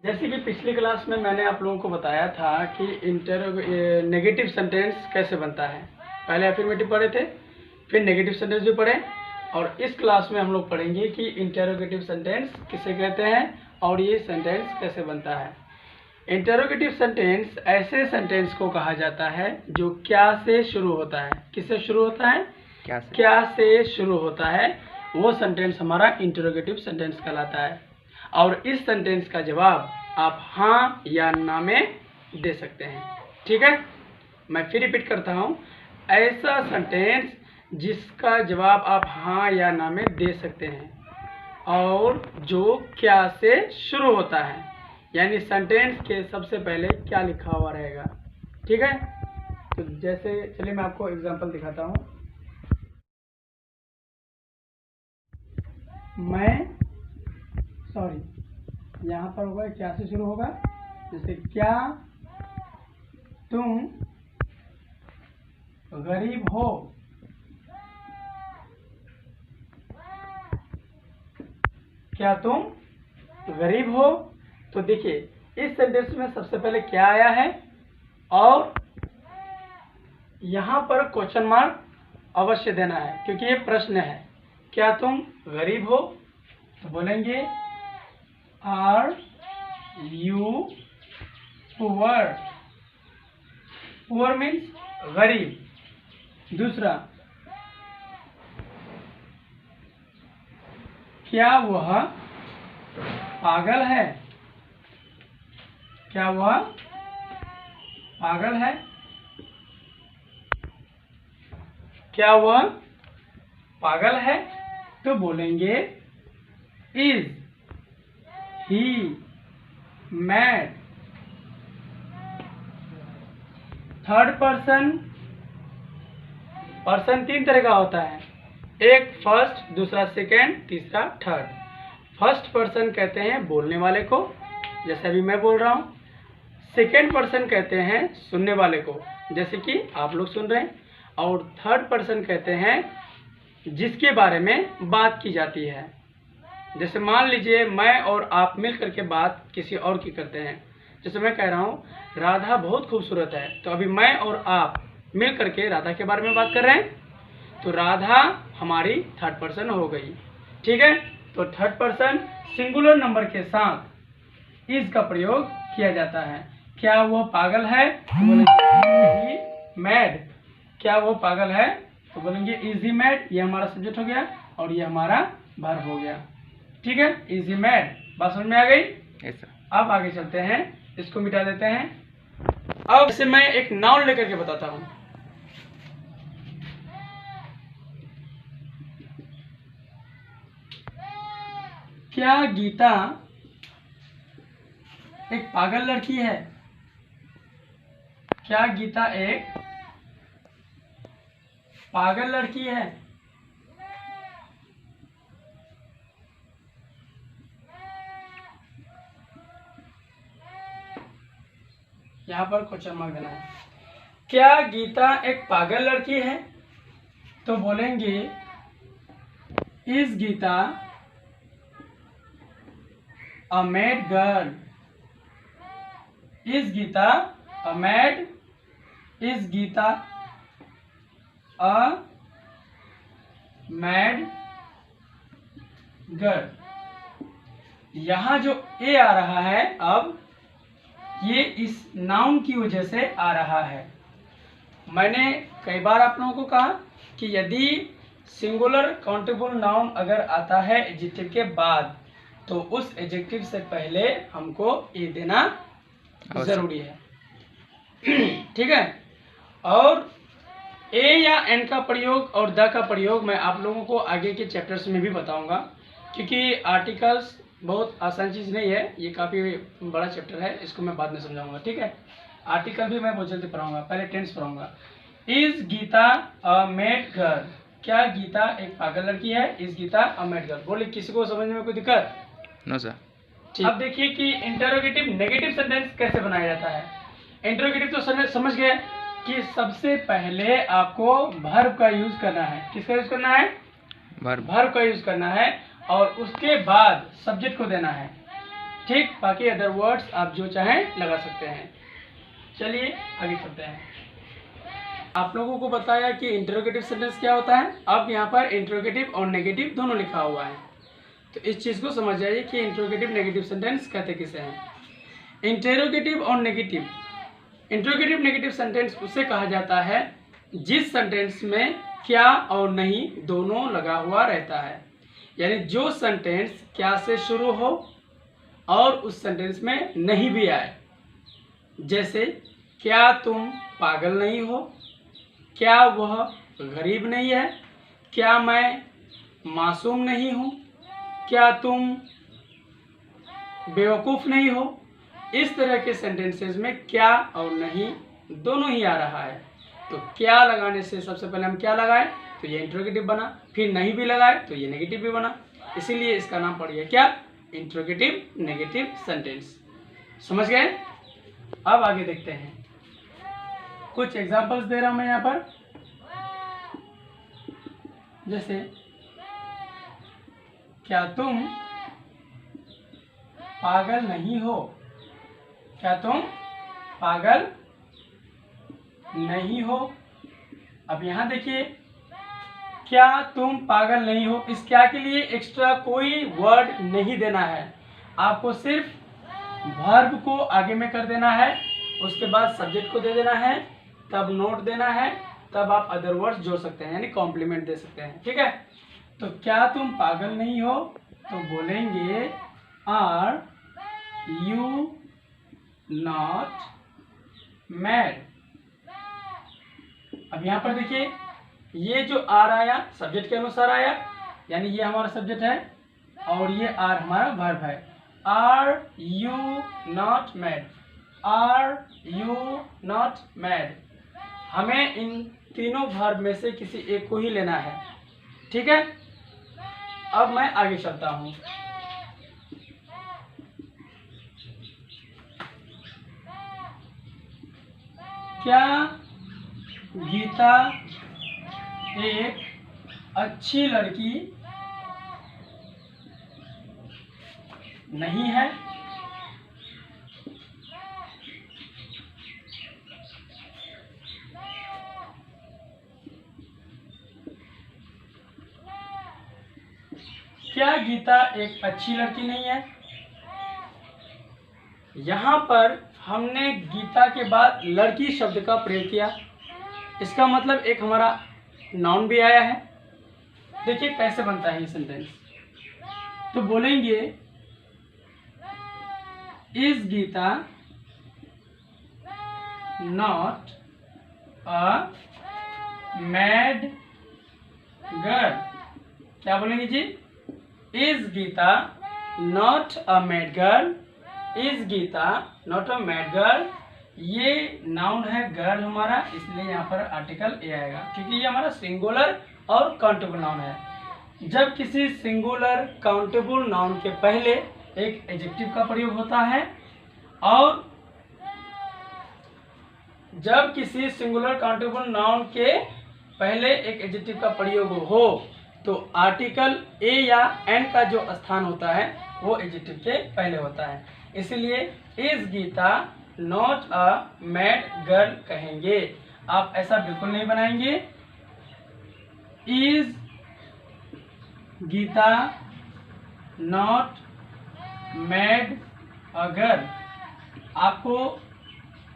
जैसे कि पिछली क्लास में मैंने आप लोगों को बताया था कि नेगेटिव सेंटेंस कैसे बनता है। पहले अफर्मेटिव पढ़े थे, फिर नेगेटिव सेंटेंस भी पढ़े, और इस क्लास में हम लोग पढ़ेंगे कि इंटरोगेटिव सेंटेंस किसे कहते हैं और ये सेंटेंस कैसे बनता है। इंटरोगेटिव सेंटेंस ऐसे सेंटेंस को कहा जाता है जो क्या से शुरू होता है। किससे शुरू होता है? क्या से शुरू होता है, वो सेंटेंस हमारा इंटरोगेटिव सेंटेंस कहलाता है। और इस सेंटेंस का जवाब आप हाँ या ना में दे सकते हैं। ठीक है, मैं फिर रिपीट करता हूँ। ऐसा सेंटेंस जिसका जवाब आप हाँ या ना में दे सकते हैं और जो क्या से शुरू होता है, यानी सेंटेंस के सबसे पहले क्या लिखा हुआ रहेगा। ठीक है, तो जैसे चलिए मैं आपको एग्जांपल दिखाता हूँ। यहाँ पर होगा क्या से शुरू होगा, जैसे क्या तुम गरीब हो। क्या तुम गरीब हो। तो देखिए इस सेंटेंस में सबसे पहले क्या आया है और यहाँ पर क्वेश्चन मार्क अवश्य देना है क्योंकि ये प्रश्न है। क्या तुम गरीब हो, तो बोलेंगे are you poor. Poor means गरीब। दूसरा, क्या वह पागल है। क्या वह पागल है। क्या वह पागल है, तो बोलेंगे is he mad. Third person, person तीन तरह का होता है, एक फर्स्ट, दूसरा सेकेंड, तीसरा थर्ड। फर्स्ट पर्सन कहते हैं बोलने वाले को, जैसे अभी मैं बोल रहा हूँ। सेकेंड पर्सन कहते हैं सुनने वाले को, जैसे कि आप लोग सुन रहे हैं। और थर्ड पर्सन कहते हैं जिसके बारे में बात की जाती है। जैसे मान लीजिए मैं और आप मिल करके बात किसी और की करते हैं। जैसे मैं कह रहा हूँ राधा बहुत खूबसूरत है, तो अभी मैं और आप मिल करके राधा के बारे में बात कर रहे हैं, तो राधा हमारी थर्ड पर्सन हो गई। ठीक है, तो थर्ड पर्सन सिंगुलर नंबर के साथ इज का प्रयोग किया जाता है। क्या वो पागल है, तो बोलेंगे मैड। क्या वो पागल है, तो बोलेंगे इज ही मैड। ये हमारा सब्जेक्ट हो गया और ये हमारा वर्ब हो गया। ठीक है, इज ही मैड। बात समझ में आ गई? yes, sir. अब आगे चलते हैं, इसको मिटा देते हैं। अब इसे मैं एक नाउन लेकर के बताता हूं। क्या गीता एक पागल लड़की है। क्या गीता एक पागल लड़की है। यहाँ पर क्वेश्चन मार्क देना है। क्या गीता एक पागल लड़की है, तो बोलेंगे is Geeta a mad girl. Is Geeta a mad, is Geeta a mad girl. यहाँ जो ए आ रहा है, अब ये इस नाउन की वजह से आ रहा है। मैंने कई बार आप लोगों को कहा कि यदि सिंगुलर काउंटेबल नाउन अगर आता है एडजेक्टिव के बाद, तो उस एडजेक्टिव से पहले हमको ए देना जरूरी है। ठीक है, और ए या एन का प्रयोग और द का प्रयोग मैं आप लोगों को आगे के चैप्टर्स में भी बताऊंगा, क्योंकि आर्टिकल्स बहुत आसान चीज़ नहीं है, ये काफ़ी बड़ा चैप्टर है, इसको मैं बाद में समझाऊंगा। ठीक है, आर्टिकल भी मैं बहुत जल्दी पढ़ाऊंगा, पहले टेंस पढ़ाऊंगा। Is Geeta a mad girl. क्या गीता एक पागल लड़की है। Is Geeta a mad girl. बोले किसी को समझने में कोई दिक्कत? No sir. ठीक, अब देखिए कि इंटरोगेटिव नेगेटिव सेंटेंस कैसे बनाया जाता है। इंटरोगेटिव तो समझ गए कि सबसे पहले आपको वर्ब का यूज करना है। किसका यूज करना है? वर्ब का यूज करना है, और उसके बाद सब्जेक्ट को देना है। ठीक, बाकी अदर वर्ड्स आप जो चाहें लगा सकते हैं। चलिए आगे चलते हैं। आप लोगों को बताया कि इंटरोगेटिव सेंटेंस क्या होता है। अब यहाँ पर इंटरोगेटिव और नेगेटिव दोनों लिखा हुआ है, तो इस चीज़ को समझ जाइए कि इंटरोगेटिव नेगेटिव सेंटेंस कहते किसे हैं। इंटरोगेटिव और नेगेटिव, इंटरोगेटिव नेगेटिव सेंटेंस उसे कहा जाता है जिस सेंटेंस में क्या और नहीं दोनों लगा हुआ रहता है, यानी जो सेंटेंस क्या से शुरू हो और उस सेंटेंस में नहीं भी आए। जैसे क्या तुम पागल नहीं हो, क्या वह गरीब नहीं है, क्या मैं मासूम नहीं हूँ, क्या तुम बेवकूफ़ नहीं हो। इस तरह के सेंटेंसेस में क्या और नहीं दोनों ही आ रहा है। तो क्या लगाने से सबसे पहले हम क्या लगाए तो ये इंट्रोगेटिव बना, फिर नहीं भी लगाए तो ये नेगेटिव भी बना, इसीलिए इसका नाम पड़ गया क्या, इंट्रोगेटिव नेगेटिव सेंटेंस। समझ गए। अब आगे देखते हैं, कुछ एग्जांपल्स दे रहा हूं मैं यहाँ पर। जैसे क्या तुम पागल नहीं हो, क्या तुम पागल नहीं हो। अब यहाँ देखिए क्या तुम पागल नहीं हो, इस क्या के लिए एक्स्ट्रा कोई वर्ड नहीं देना है, आपको सिर्फ वर्ब को आगे में कर देना है, उसके बाद सब्जेक्ट को दे देना है, तब नोट देना है, तब आप अदर वर्ड्स जोड़ सकते हैं, यानी कॉम्प्लीमेंट दे सकते हैं। ठीक है, तो क्या तुम पागल नहीं हो तो बोलेंगे आर यू नॉट मैड। अब यहाँ पर देखिए ये जो आर आया सब्जेक्ट के अनुसार आया, यानी ये हमारा सब्जेक्ट है और ये आर हमारा वर्ब है। Are you not mad, are you not mad. हमें इन तीनों वर्ब में से किसी एक को ही लेना है। ठीक है, अब मैं आगे चलता हूं। क्या गीता एक अच्छी लड़की नहीं है। क्या गीता एक अच्छी लड़की नहीं है। यहाँ पर हमने गीता के बाद लड़की शब्द का प्रयोग किया, इसका मतलब एक हमारा नाउन भी आया है। देखिए कैसे बनता है ये सेंटेंस, तो बोलेंगे is Gita not a mad girl. क्या बोलेंगे जी, is Gita not a mad girl, is Gita not a mad girl. ये नाउन है गर्ल हमारा, इसलिए यहाँ पर आर्टिकल ए आएगा, क्योंकि ये हमारा सिंगुलर और काउंटेबल नाउन है। जब किसी सिंगुलर काउंटेबल नाउन के पहले एक एडजेक्टिव का प्रयोग होता है और जब किसी सिंगुलर काउंटेबल नाउन के पहले एक एडजेक्टिव का प्रयोग हो तो आर्टिकल ए या एन का जो स्थान होता है वो एडजेक्टिव के पहले होता है, इसलिए is Gita not a mad girl कहेंगे। आप ऐसा बिल्कुल नहीं बनाएंगे, is Gita not mad a girl. आपको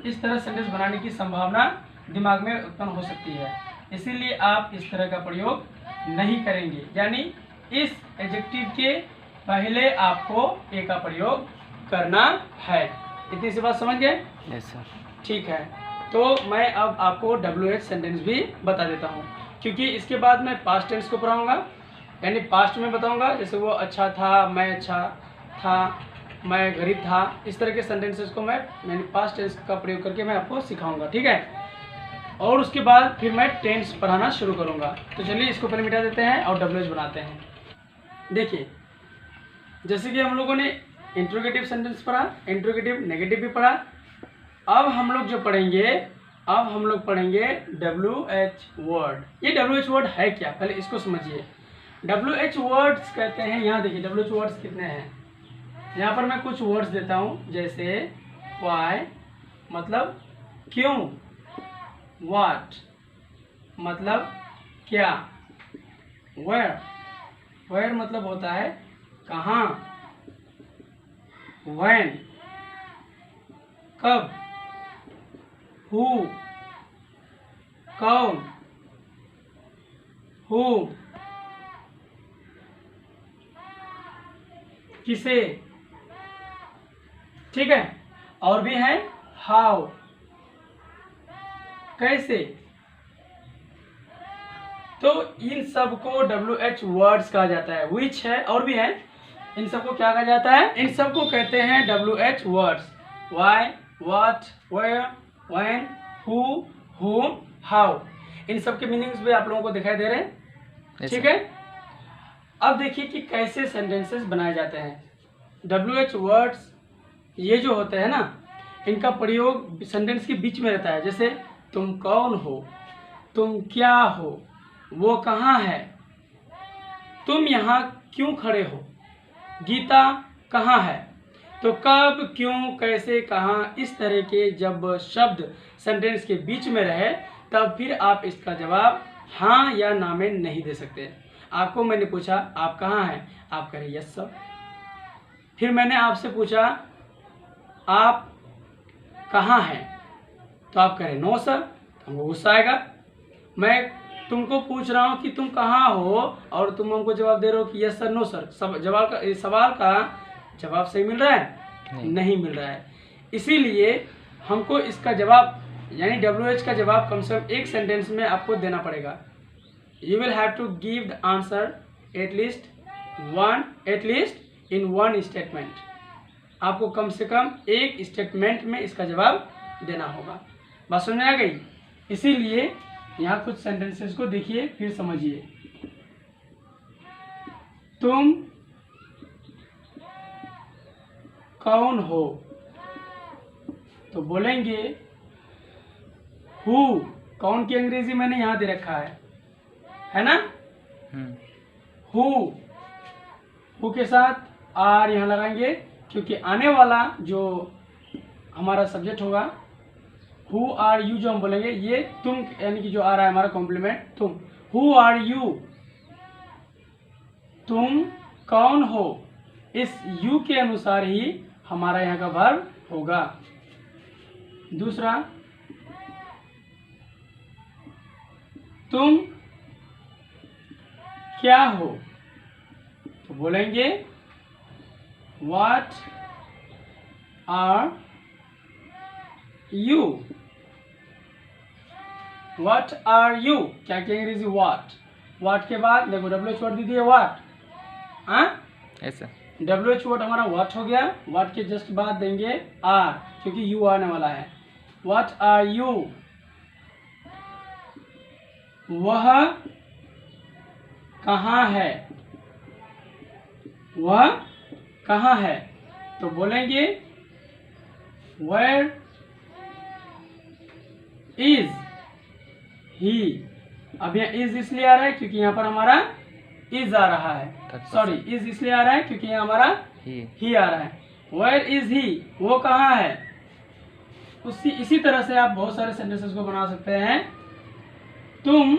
इस तरह सेंटेंस बनाने की संभावना दिमाग में उत्पन्न हो सकती है, इसीलिए आप इस तरह का प्रयोग नहीं करेंगे, यानी इस एडजेक्टिव के पहले आपको ए का प्रयोग करना है। इतनी सी बात समझ गए? Yes sir. ठीक है, तो मैं अब आपको WH सेंटेंस भी बता देता हूँ, क्योंकि इसके बाद मैं पास्ट टेंस को पढ़ाऊंगा, यानी पास्ट में बताऊंगा। जैसे वो अच्छा था, मैं अच्छा था, मैं गरीब था, इस तरह के सेंटेंसेस को मैंने पास्ट टेंस का प्रयोग करके मैं आपको सिखाऊंगा। ठीक है, और उसके बाद फिर मैं टेंस पढ़ाना शुरू करूंगा। तो चलिए इसको पहले मिटा देते हैं और WH बनाते हैं। देखिए जैसे कि हम लोगों ने इंट्रोगेटिव सेंटेंस पढ़ा, इंट्रोगेटिव नेगेटिव भी पढ़ा। अब हम लोग जो पढ़ेंगे, अब हम लोग पढ़ेंगे WH वर्ड। ये WH वर्ड है क्या, पहले इसको समझिए। WH वर्ड्स कहते हैं, यहाँ देखिए WH वर्ड्स कितने हैं। यहाँ पर मैं कुछ वर्ड्स देता हूँ, जैसे वाई मतलब क्यों, व्हाट मतलब क्या, वेयर मतलब होता है कहाँ, व्हेन कब, हु कौन, whom किसे, ठीक है। और भी है हाउ कैसे। तो इन सब को WH वर्ड्स कहा जाता है। विच है और भी है, इन सबको क्या कहा जाता है, इन सबको कहते हैं WH words. Why, what, where, when, who, whom, how. इन सब के मीनिंग्स भी आप लोगों को दिखाई दे रहे हैं, ठीक है। अब देखिए कि कैसे सेंटेंसेस बनाए जाते हैं। WH वर्ड्स ये जो होते हैं ना, इनका प्रयोग सेंटेंस के बीच में रहता है। जैसे तुम कौन हो, तुम क्या हो, वो कहाँ है, तुम यहाँ क्यों खड़े हो, गीता कहाँ है। तो कब, क्यों, कैसे, कहाँ, इस तरह के जब शब्द सेंटेंस के बीच में रहे तब फिर आप इसका जवाब हाँ या ना में नहीं दे सकते। आपको मैंने पूछा आप कहाँ हैं, आप कह रहे यस सर। फिर मैंने आपसे पूछा आप कहाँ हैं, तो आप कह रहे नो सर, तो हमको गुस्सा आएगा। मैं तुमको पूछ रहा हूँ कि तुम कहाँ हो और तुम हमको जवाब दे रहे हो कि यस सर, नो सर। सवाल का जवाब सही मिल रहा है? नहीं मिल रहा है। इसीलिए हमको इसका जवाब यानी WH का जवाब कम से कम एक सेंटेंस में आपको देना पड़ेगा। You will have to give the answer at least in one statement। आपको कम से कम एक स्टेटमेंट में इसका जवाब देना होगा। बात समझ में आ गई? इसीलिए यहाँ कुछ सेंटेंसेस को देखिए फिर समझिए। तुम कौन हो, तो बोलेंगे हु। कौन की अंग्रेजी मैंने यहाँ दे रखा है ना। हु के साथ आर यहाँ लगाएंगे, क्योंकि आने वाला जो हमारा सब्जेक्ट होगा हु आर यू, जो हम बोलेंगे ये तुम यानी कि जो आ रहा है हमारा कॉम्प्लीमेंट तुम। हु आर यू, तुम कौन हो, इस यू के अनुसार ही हमारा यहाँ का वर्ब होगा। दूसरा, तुम क्या हो, तो बोलेंगे what are you. What are you क्या क्या अंग्रेजी व्हाट के बाद देखो WH वर्ड दीजिए व्हाट। ऐसा WH वर्ड हमारा व्हाट हो गया। व्हाट के जस्ट बाद देंगे आर, क्योंकि यू आने वाला है। व्हाट आर यू, वह कहाँ है, वह कहाँ है, तो बोलेंगे वेयर इज ही। अब यहाँ इज इसलिए आ रहा है क्योंकि यहाँ पर हमारा इज आ रहा है, सॉरी इज इसलिए आ रहा है क्योंकि यहाँ हमारा ही आ रहा है। वेयर इज ही, वो कहाँ है। इसी तरह से आप बहुत सारे सेंटेंसेस को बना सकते हैं। तुम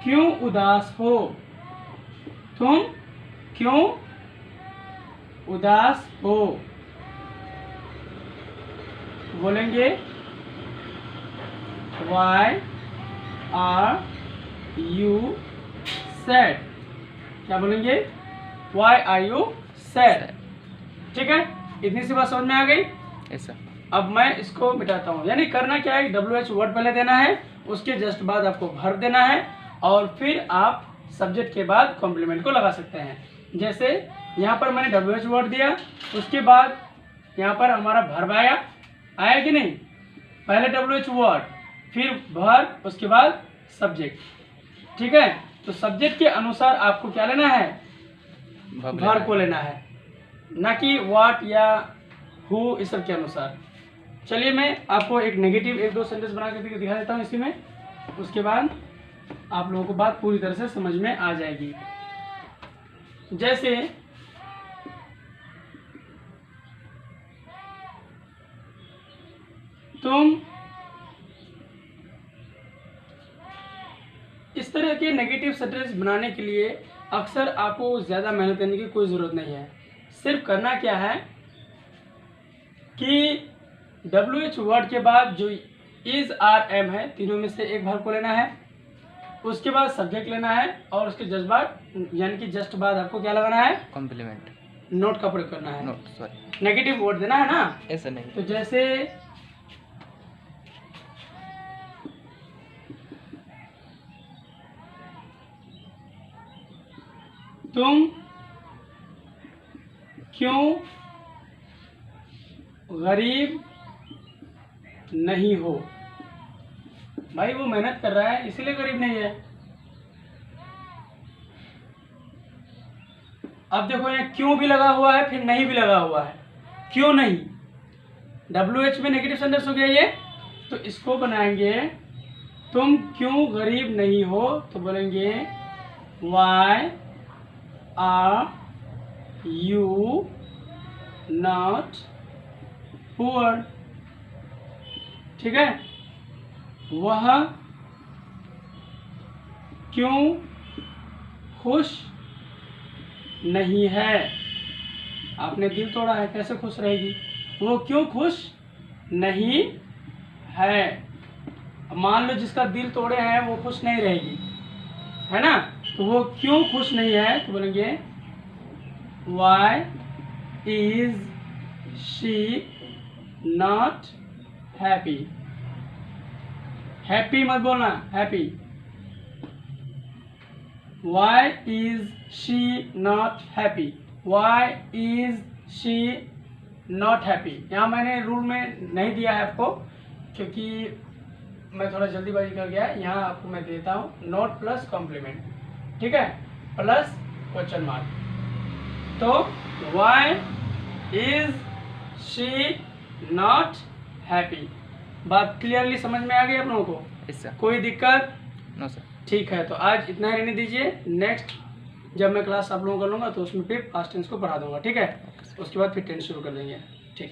क्यों उदास हो, तुम क्यों उदास हो, बोलेंगे Why are you sad। क्या बोलेंगे Why are you sad। ठीक है, इतनी सी बात समझ में आ गई। ऐसा अब मैं इसको मिटाता हूँ। यानी करना क्या है, WH वर्ड पहले देना है, उसके जस्ट बाद आपको वर्ब देना है, और फिर आप सब्जेक्ट के बाद कॉम्प्लीमेंट को लगा सकते हैं। जैसे यहाँ पर मैंने WH वर्ड दिया, उसके बाद यहाँ पर हमारा वर्ब आया कि नहीं। पहले WH वर्ड, फिर वर्ब, उसके बाद सब्जेक्ट। ठीक है, तो सब्जेक्ट के अनुसार आपको क्या लेना है, वर्ब को लेना है, ना कि व्हाट या हु इस सब के अनुसार। चलिए मैं आपको एक नेगेटिव एक दो सेंटेंस बना के दिखा देता हूँ इसी में, उसके बाद आप लोगों को बात पूरी तरह से समझ में आ जाएगी। जैसे तुम इस तरह के नेगेटिव सेंटेंस बनाने के लिए अक्सर आपको ज़्यादा मेहनत करने की कोई ज़रूरत नहीं है। सिर्फ करना क्या है कि WH वर्ड के बाद जो इज आर एम है, तीनों में से एक वर्ब को लेना है, उसके बाद सब्जेक्ट लेना है और उसके जस्ट बाद यानी कि जस्ट बाद आपको क्या लगाना है, कॉम्प्लीमेंट, नोट का प्रयोग करना है, नोट, सॉरी, नेगेटिव वर्ड देना है ना। ऐसा नहीं। तो जैसे तुम क्यों गरीब नहीं हो, भाई वो मेहनत कर रहा है इसीलिए गरीब नहीं है। अब देखो यहाँ क्यों भी लगा हुआ है, फिर नहीं भी लगा हुआ है। क्यों नहीं, WH में नेगेटिव सेंटेंस हो गया ये, तो इसको बनाएंगे तुम क्यों गरीब नहीं हो, तो बोलेंगे Why are you not poor। ठीक है, वह क्यों खुश नहीं है, आपने दिल तोड़ा है कैसे खुश रहेगी, वो क्यों खुश नहीं है। अब मान लो जिसका दिल तोड़े हैं वो खुश नहीं रहेगी, है ना, तो वो क्यों खुश नहीं है, तो बोलेंगे Why is she not happy। Happy मत बोलना, happy. Why is she not happy, Why is she not happy। यहाँ मैंने रूल में नहीं दिया है आपको क्योंकि मैं थोड़ा जल्दीबाजी कर गया। यहाँ आपको मैं देता हूँ नोट प्लस कॉम्प्लीमेंट, ठीक है, प्लस क्वेश्चन मार्क। तो Why is she not happy। बात क्लियरली समझ में आ गई आप लोगों को, इससे कोई दिक्कत? No sir. ठीक है, तो आज इतना ही रहने दीजिए। नेक्स्ट जब मैं क्लास आप लोगों को लूँगा तो उसमें फिर पास्ट टेंस को पढ़ा दूंगा, ठीक है, उसके बाद फिर टेंस शुरू कर देंगे।